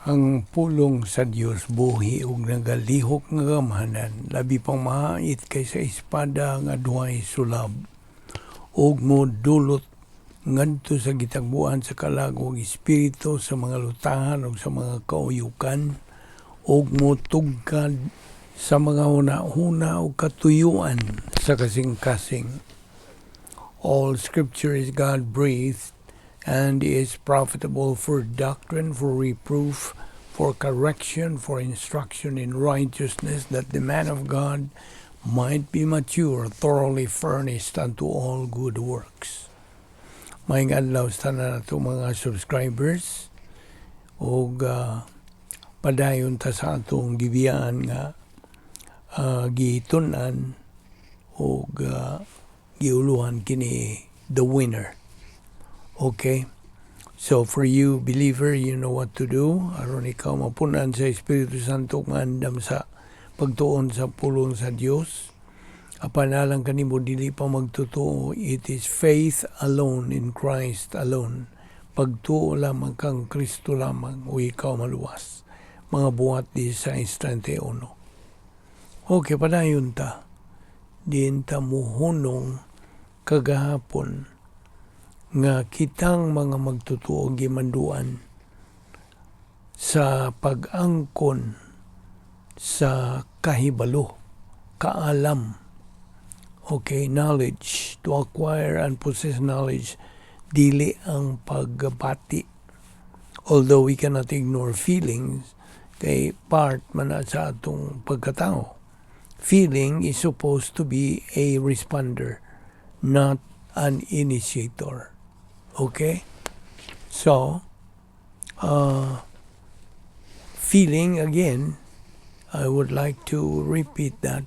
Ang pulong sa Dios buhi ug nagalihok nga gamhanan, labi pang mahait kaysa espada nga duhay sulab, ug modulot ngadto sa gitagbuan sa kalagwang espiritu, sa mga lutahan ug sa mga kauyukan, ug motugkad sa mga hunahuna ug katuyuan sa kasing-kasing. All Scripture is God-breathed and is profitable for doctrine, for reproof, for correction, for instruction in righteousness, that the man of God might be mature, thoroughly furnished unto all good works. Maayong adlaw sa tanan nato mga subscribers, ug padayon ta sa atong gibiyaan nga gitun-an ug giuluhan kini the winner. Okay? So for you, believer, you know what to do. Aron ikaw mapunan sa Espiritu Santo nga andam sa pagtuon sa pulong sa Dios. Apanalang kanimo dili pa magtutuo. It is faith alone in Christ alone. Pagtuo lamang kang Kristo lamang o ikaw maluwas. Mga buhat 16:31. Okay, padayon ta. Diin ta muhunong kagahapon nga kitang mga magtutuo gimanduan sa pag-angkon sa kahibalo, kaalam. Okay, knowledge, to acquire and possess knowledge, dili ang pagbati. Although we cannot ignore feelings, kay part man na sa atong pagkatao. Feeling is supposed to be a responder, not an initiator. Okay? So, feeling, again, I would like to repeat that,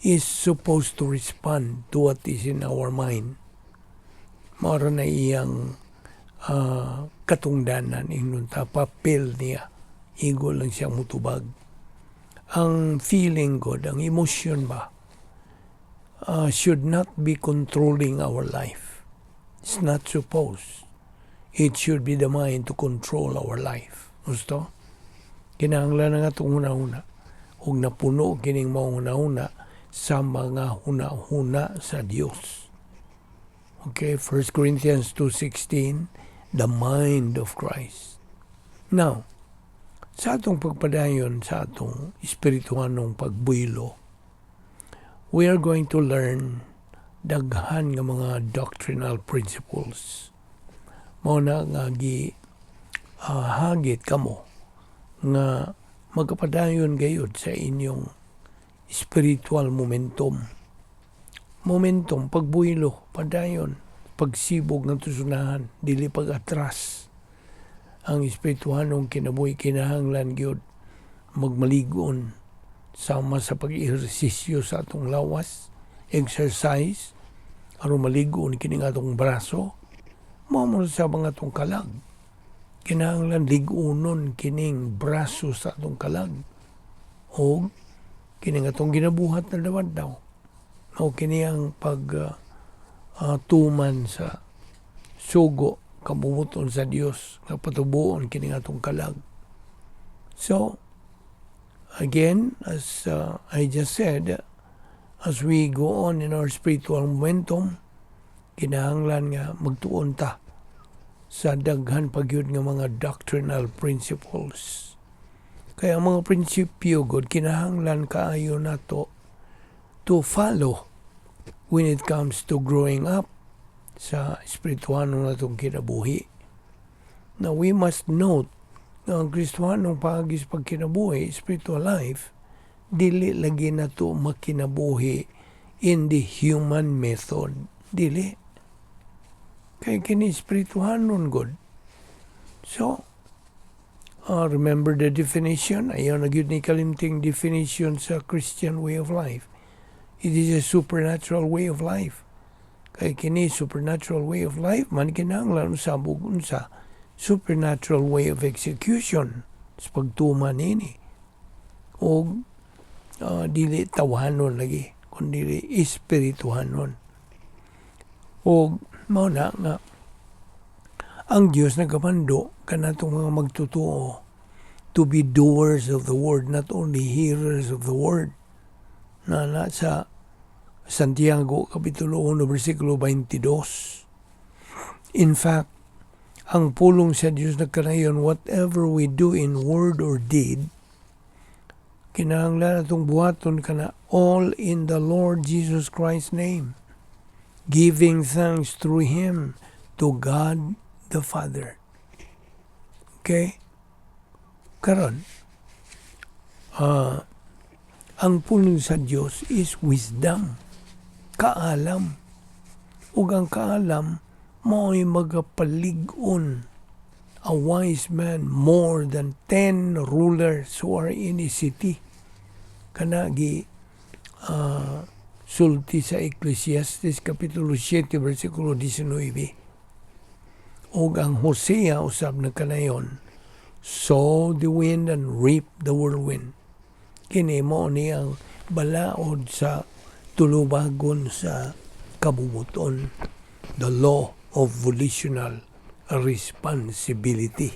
is supposed to respond to what is in our mind. Mara na iyang katungdanan, ingnon ta, papel niya. Igo lang siyang mutubag. Ang feeling God, ang emotion ba, should not be controlling our life. It's not supposed. It should be the mind to control our life. Gusto? Kinahanglan na nga itong huna-huna. Huwag napuno kining mga huna-huna sa mga huna-huna sa Diyos. Okay, 1 Corinthians 2:16, the mind of Christ. Now, sa atong pagpadayon sa atong espirituhanong pagbuylo, we are going to learn daghan nga mga doctrinal principles. Mao na nga hagit kamo nga magkapadayon gayud sa inyong spiritual momentum. Momentum, pagbuylo, padayon, pagsibog ng tusunahan, dili pag-atras. Ang espirituhanong kinabuhi kinahanglan gyud magmaligon sama sa pag-ehersisyo sa atong lawas, exercise, aron maligon kining atong braso, mao sa mga atong kalag. Kinahanglan ligunon kining braso sa atong kalag. O kining atong ginabuhat na dawad daw. O kini ang tuman sa sugo kabubuton sa Dios nga patubuon kining atong kalag. So again, as I just said, as we go on in our spiritual momentum, kinahanglan nga magtuon ta sa daghan pagyud nga mga doctrinal principles. Kaya ang mga prinsipyo God, kinahanglan kaayo nato to follow when it comes to growing up sa espirituhanong natong kinabuhi. Now, we must note na ang Kristohanong paagis pagkinabuhi, spiritual life, dili lagi na to makinabuhi in the human method. Dili. Kaya kini spirituhanon God. So, remember the definition? Ayaw na gyud ni kalimting definition sa Christian way of life. It is a supernatural way of life. Kaya kini supernatural way of life, man kinahanglan sa bugun sa supernatural way of execution sa pagtuman ini. O dili tawahanon lagi, kundi espirituhanon. O mao na nga ang Dios nagkamando kanatong mga magtutuo to be doers of the word, not only hearers of the word. Na sa Santiago Kapitulo 1, versikulo 22. In fact, ang pulong sa Diyos na kanayon, whatever we do in word or deed, kinahanglan natong buhaton kana all in the Lord Jesus Christ's name, giving thanks through Him to God the Father. Okay? Karon, ang pulong sa Diyos is wisdom, kaalam. Ug ang kaalam, mao'y magapalig-on. A wise man more than 10 rulers who are in a city. Kanagi sulti sa Ecclesiastes Kapitulo 7, versikulo 19. Og ang Hosea usab na kanayon, sow the wind and reap the whirlwind. Kini mo ni ang balaod sa tulubagon sa kabubuton, the law of volitional responsibility.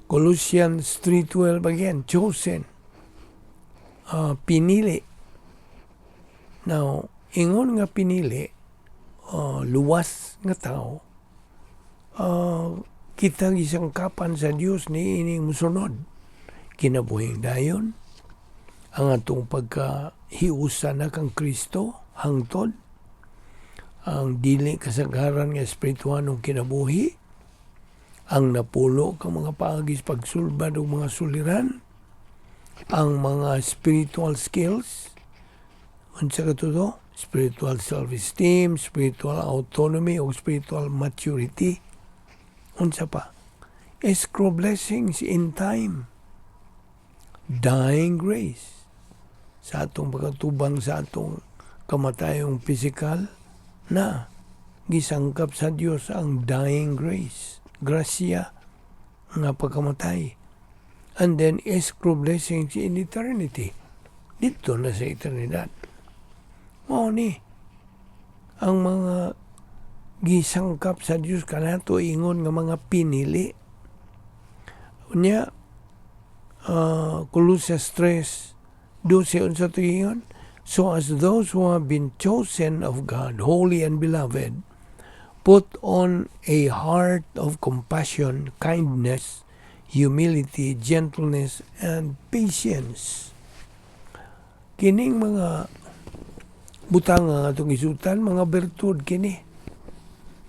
Colossians 3:12 again, chosen, pinili. Now, ingon nga pinili, luwas nga tao, kitang isang kapan sa Dios ni ining musunod. Kinabuhing dayon, ang atong pagkahiusa na kang Kristo, hangtod, ang dili kasagaran nga espirituanong kinabuhi, ang napulo ka mga paagis pagsulbad o mga suliran, ang mga spiritual skills, unsa katuto, spiritual self-esteem, spiritual autonomy o spiritual maturity, unsa pa, escrow blessings in time, dying grace, sa atong pagkatubang sa atong kamatayong physical, na gisangkap sa Dios ang dying grace, grasya nga pagkamatay. And then escrow blessings in eternity. Dito na sa eternidad. Mao ni ang mga gisangkap sa Dios kanato ingon nga mga pinili. Unya Colossians 3:12 unsa to ingon? So as those who have been chosen of God, holy and beloved, put on a heart of compassion, kindness, humility, gentleness, and patience. Kining mga butang nga atong isutan, mga bertud kini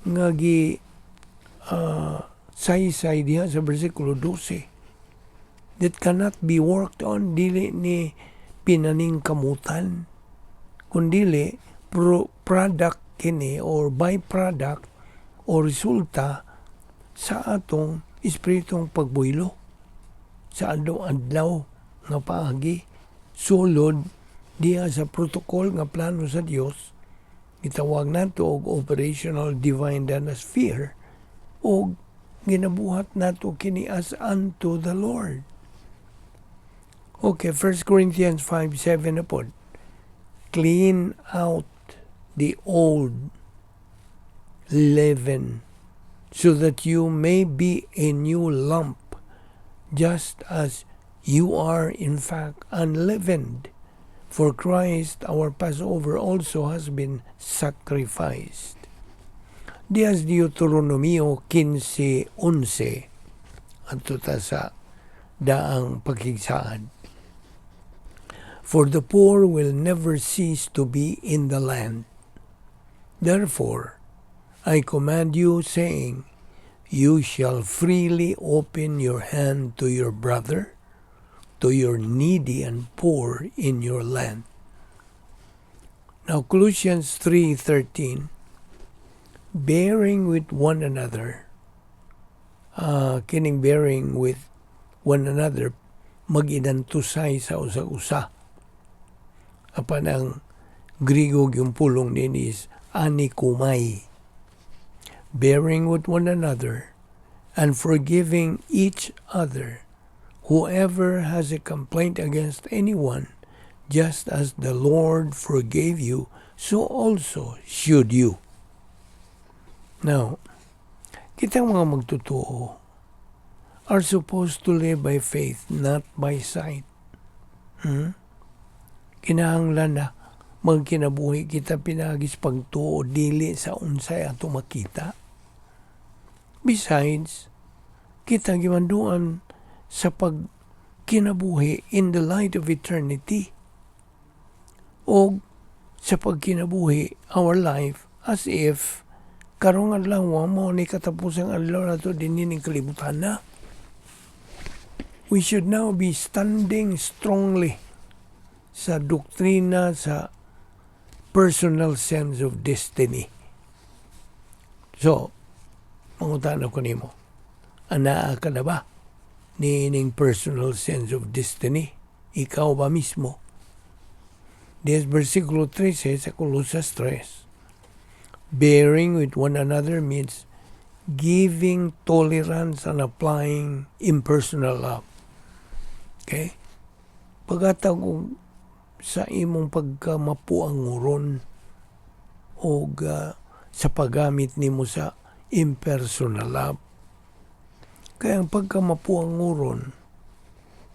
nga gi saysay diha sa versikulo 12, that cannot be worked on, dili ni pinaning kamutan, kundili product kini or byproduct o resulta sa atong espiritong pagbuylo sa adlaw nga paagi, sulod diha sa protocol nga plano sa Dios, gitawag nato og operational divine sphere, o ginabuhat nato kini as unto the Lord. Okay, 1 Corinthians 5:7 na po. Clean out the old leaven, so that you may be a new lump, just as you are in fact unleavened. For Christ, our Passover, also has been sacrificed. Dias Deuteronomio 15:11, adto ta sa daang pagkigsaad. For the poor will never cease to be in the land. Therefore, I command you, saying, you shall freely open your hand to your brother, to your needy and poor in your land. Now, Colossians 3:13, bearing with one another, kining bearing with one another, mag-idantusay sa usa-usa. Apan ang Grigo yung pulong din is anikumai, bearing with one another and forgiving each other, whoever has a complaint against anyone, just as the Lord forgave you, so also should you. Now, kitang mga magtotoo, are supposed to live by faith, not by sight. Kinahanglan na magkinabuhi kita pinagis pagtuo dili sa unsay ato makita. Besides, kita gimanduan sa pagkinabuhi in the light of eternity. O sa pagkinabuhi our life as if karong adlaw mo ni katapusang adlaw nato dinhi ning kalibutan na. We should now be standing strongly sa doktrina sa personal sense of destiny. So, mangutan ako nimo. Anaa ka na ba ning personal sense of destiny? Ikaw ba mismo? Des versikulo 13 sa Colosas 3. Bearing with one another means giving tolerance and applying impersonal love. Okay? Pagkatag sa imong pagkamapuanguron o sa paggamit nimo sa impersonal love. Kaya ang pagkamapuanguron,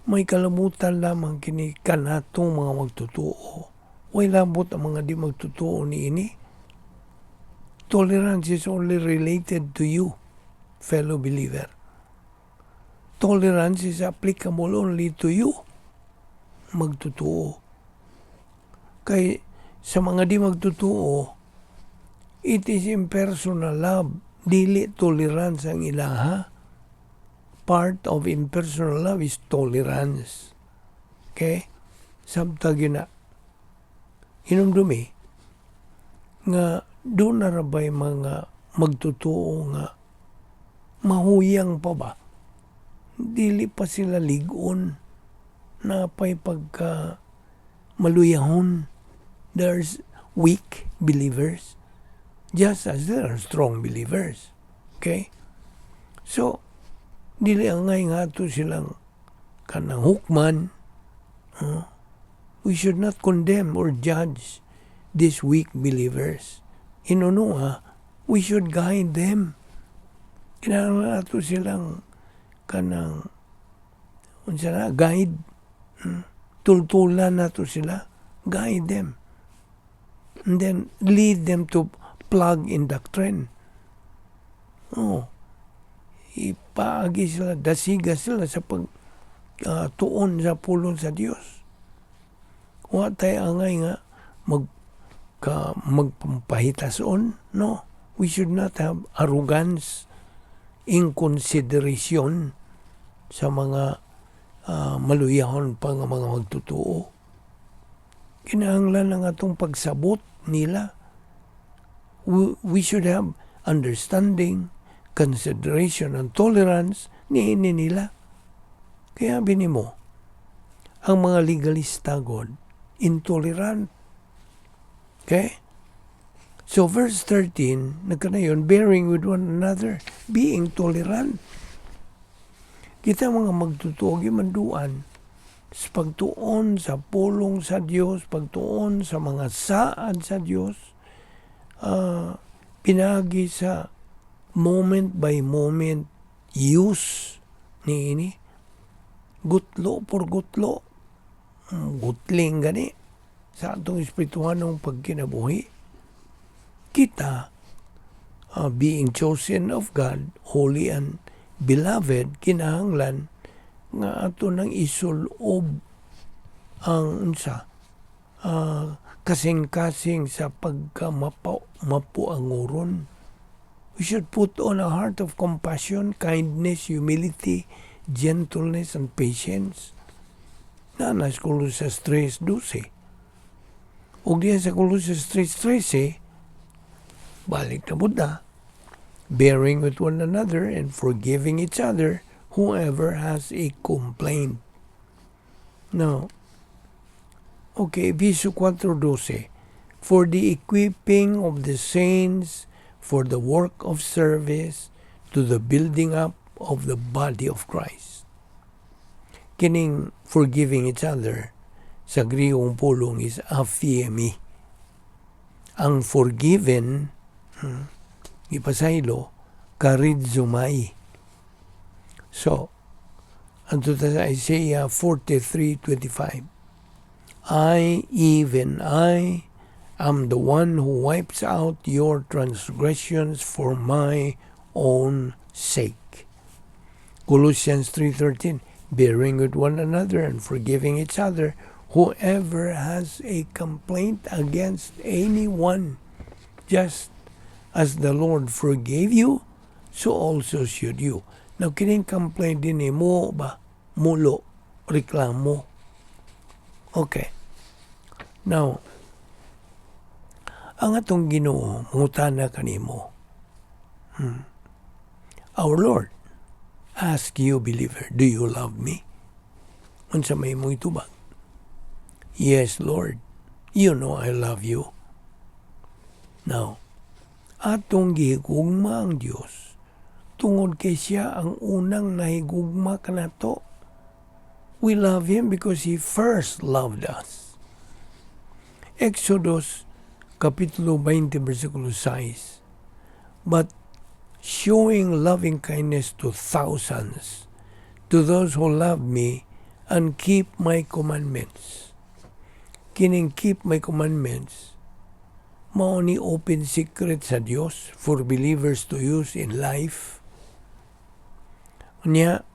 may kalabutan lamang kini kanatong mga magtutuo. Way labot ang mga di magtutuo ni ini. Tolerance is only related to you, fellow believer. Tolerance is applicable only to you, magtutuo. Kay sa mga di magtutuo, it is impersonal love, dili tolerance ang ilaha. Part of impersonal love is tolerance. Okay? Sabtag yun na. Hinumdumi nga doon na rabay mga magtutuo nga mahuyang pa ba? Dili pa sila ligon na pa'y pagka maluyahon. There's weak believers just as there are strong believers. Okay? So, dili angay nga ito silang kanang hukman. We should not condemn or judge these weak believers. We should guide them. Kinahanglan nato silang kanang guide. Tultulan nato sila. Guide them. And then lead them to plug in doctrine. Ipaagi sila, dasiga sila sa pagtuon sa pulong sa Dios. Wa tayo angay nga magpampahitason. No. We should not have arrogance, inconsideration sa mga maluyahon pa nga mga magtutuo. Kinahanglan ang atong pagsabot nila. We should have understanding, consideration, and tolerance ni nila. Kaya binimo, ang mga legalista God, intolerant. Okay? So verse 13, nagkanayon, bearing with one another, being tolerant. Kita mga magtutuo, gimanduan, sa pagtuon sa pulong sa Diyos, pagtuon sa mga saad sa Diyos, pinagi sa moment by moment use ni ini. Gutlo por gutlo. Gutling gani. Sa atong espirituhanong pagkinabuhi. Kita, being chosen of God, holy and beloved, kinahanglan nga ato nang isulob ang kasing-kasing sa pagkamapuanguron. We should put on a heart of compassion, kindness, humility, gentleness, and patience. Nanas Colosas 3:12. O diyan sa Colosas 3:13, balik na Buddha, bearing with one another and forgiving each other, whoever has a complaint. Now, okay, Efesios 4:12, for the equipping of the saints for the work of service to the building up of the body of Christ. Kining forgiving each other sa Griegong pulong is aphiemi. Ang forgiven, ipasaylo, karidzumai. So, Anto ta Isaiah 43:25. Even I, am the one who wipes out your transgressions for my own sake. Colossians 3:13, bearing with one another and forgiving each other, whoever has a complaint against anyone, just as the Lord forgave you, so also should you. Now, kining complaint din mo ba? Mulo, reklamo. Okay. Now, ang atong Ginoo mangutana kanimo. Our Lord, ask you, believer, do you love me? Unsa may mo itubag? Yes, Lord. You know I love you. Now, atong gihigugma ang Dios tungod kay siya ang unang nahigugma kanato. We love Him because He first loved us. Exodus Kapitulo 20, versikulo 6. But showing loving kindness to thousands, to those who love me and keep my commandments. Kining keep my commandments, mao ni open secret sa Dios for believers to use in life. Unya,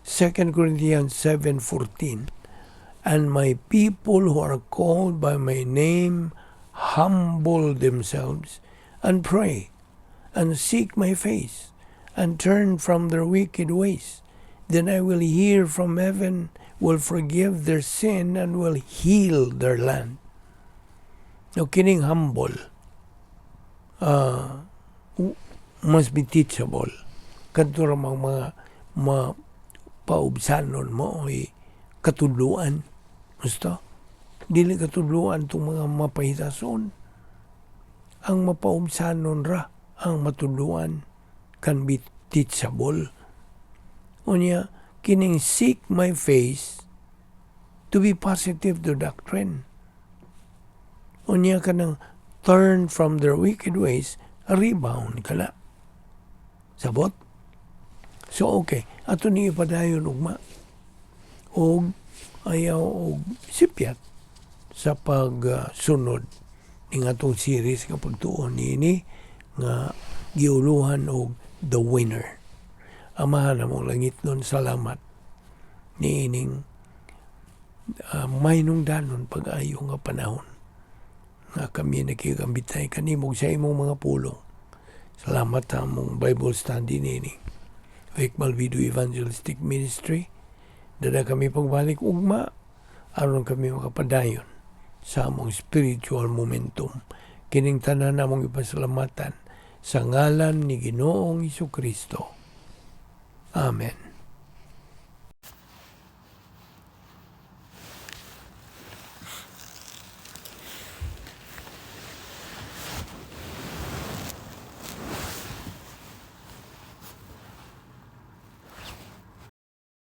2 Corinthians 7:14, and my people who are called by my name humble themselves and pray and seek my face and turn from their wicked ways, then I will hear from heaven, will forgive their sin, and will heal their land. Now, kining humble must be teachable. Kadto ra mga paubsanon mo ay katudluan. Gusto? Dili katudluan itong mga mapahitason. Ang mapaubsanon ra, ang matudluan can be teachable. Unya, kining seek my face to be positive to doctrine. Unya ka nang turn from their wicked ways, rebound ka na. Sabot? So, okay. Ato ni ipadayon ugma. Og ayaw og sipyat sa pagsunod ng atong series nga pagtuon nini nga giuluhan og The Winner. Amahan na mong langit nun, salamat ni ining may nung danon pag-ayo nga panahon nga kami nakikambitay kanimog sa imong mga pulong. Salamat sa mong Bible study nini. With Balbido Evangelistic Ministry, dada kami pagbalik ugma, aron kami makapadayon sa among spiritual momentum. Kining tanan namong ipasalamatan sa ngalan ni Ginoong Hesukristo. Amen.